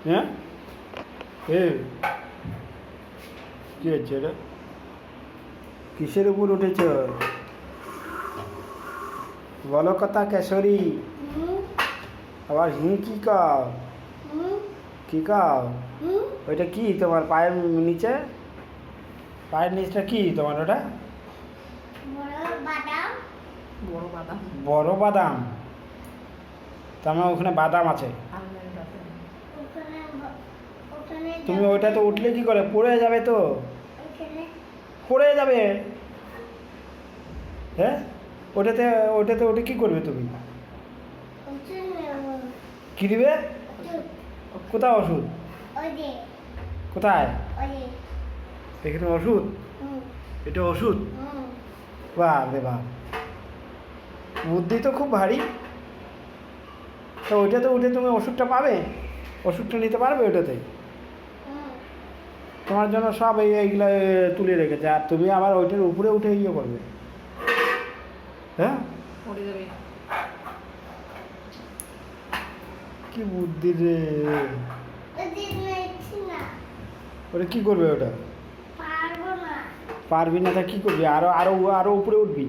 হ্যাঁ এ কি হচ্ছে এটা? কিসের উপর উঠেছ? বলো কথা কেশরী। আবার কি কাও? কি কাও? ওইটা কি তোমার পায়ের নিচে? পায়ের নিচটা কি তোমার ওটা? বড় বাদাম। তার মানে ওখানে বাদাম আছে। তুমি ওইটা তো উঠলে কি করে? পড়ে যাবে তো, পড়ে যাবে। হ্যাঁ ওটাতে ওটা কি করবে তুমি? কি দিবে? কোথায় ওষুধ? কোথায়? এখানে ওষুধ? এটা ওষুধ? বাহ রে বাহ, বুদ্ধি তো খুব ভারী। তো ওইটাতে উঠে তুমি ওষুধটা পাবে, ওষুধটা নিতে পারবে ওটাতে? তোমার জন্য সব এইগুলো তুলে রেখেছে, আর তুমি আবার ওইটার উপরে উঠে ইয়ে করবে। হ্যাঁ কি বুদ্ধি রে! ওটা কি করবে ওটা? পারবি না তা কি করবি? আরো আরো আরো উপরে উঠবি?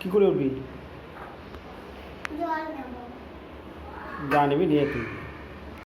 কি করে উঠবি? যা নিবি নিয়ে তুই।